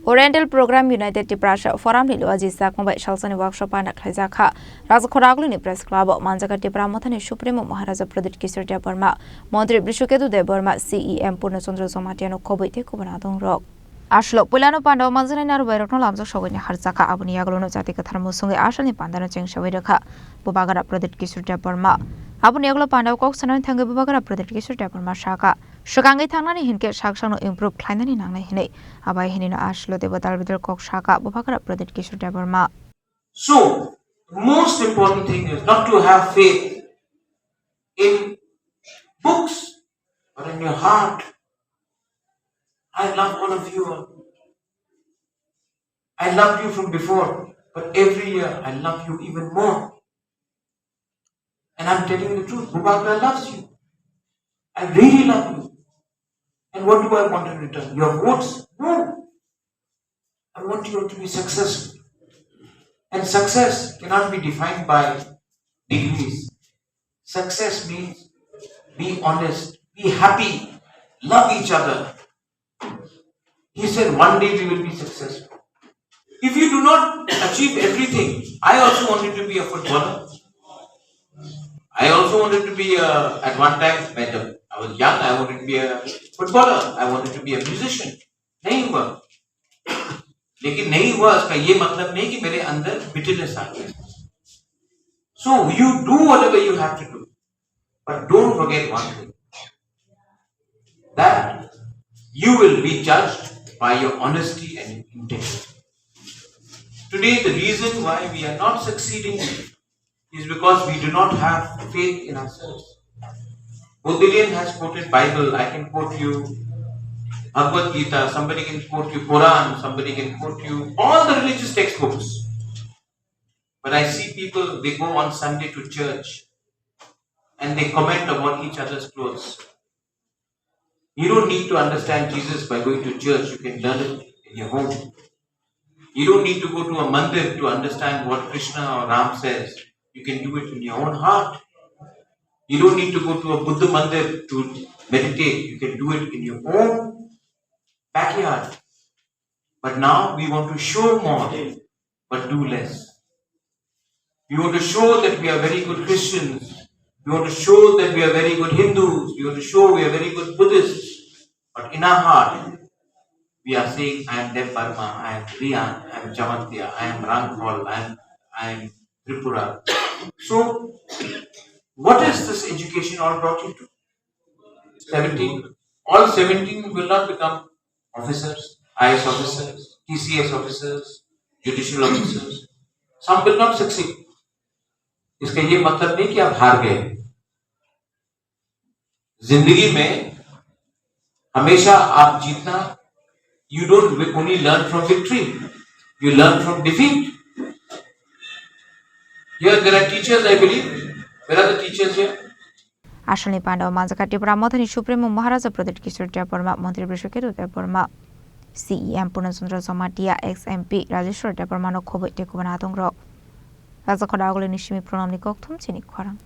Oriental Program United Tiprasa Forum ni Luwajijakma by Salsani workshop Panda Khlaijakha Rajakhor Aguli Press Club Manjakha Tipra Mothani Supremo Maharaja Pradyot Kishore Debbarma Mantri Brishawketu Debbarma CEM Purna Chandra Jamatia no Khobwi Kubun Adongrok Ashlo Pulano Pandao Manzani Naru Berokno Lamzo Shogini Harzaka Abuni Agolo Jatika Tharmusungi Ashani Pandana Cheng Shawidaka Bubagra Pradyot Kishore Debbarma Abuni Agolo Pandao Kok Sanan Thangi Bubagra Pradyot Kishore Debbarma Shaka Shakangi Thanani Hinke Shaksano improve Khlainani Nangnai Hine Abai Hinino Ashlo Debatal Vidal Kok Shaka Bubagra Pradyot Kishore Debbarma. So, the most important thing is not to have faith in books but in your heart. I love all of you. I loved you from before, but every year I love you even more. And I'm telling you the truth, Bubagra loves you. I really love you. And what do I want in return? Your votes? No. I want you to be successful. And success cannot be defined by degrees. Success means be honest, be happy, love each other. He said one day we will be successful. If you do not achieve everything, I also wanted to be a footballer. I also wanted to be at one time, when I was young, I wanted to be a footballer. I wanted to be a musician. नहीं हुआ. लेकिन नहीं हुआ इसका ये मतलब नहीं कि मेरे अंदर bitterness आ गया. So you do whatever you have to do, but don't forget one thing, that you will be judged by your honesty and integrity. Today, the reason why we are not succeeding is because we do not have faith in ourselves. Buddhism has quoted Bible. I can quote you Bhagavad Gita. Somebody can quote you Quran. Somebody can quote you all the religious textbooks. But I see people, they go on Sunday to church and they comment about each other's clothes. You don't need to understand Jesus by going to church. You can learn it in your home. You don't need to go to a mandir to understand what Krishna or Ram says. You can do it in your own heart. You don't need to go to a Buddha mandir to meditate. You can do it in your own backyard. But now we want to show more, but do less. We want to show that we are very good Christians. We want to show that we are very good Hindus. We want to show we are very good Buddhists. But in our heart, we are saying, I am Debbarma, I am Riyan, I am Jamatia, I am Rajakhor, I am Tripura. So, what is this education all brought you to? 17. All 17 will not become officers, IS officers, TCS officers, judicial officers. Some will not succeed. इसका ये मतलब नहीं कि आप हार गए. जिंदगी में हमेशा आप जीतना. You don't only learn from victory, you learn from defeat. Here there are teachers, I believe. Where are the teachers here? Ashani Pandao Manjakha Tipra Mothani Supremo Maharaja Pradyot Kishore Debbarma Mantri Brishawketu Debbarma CEM Purna Chandra Jamatia XMP Rajakhor Debbarma no Khobwi Kubun Adongrok Rajakhor Aguli Chini Chini Khorang.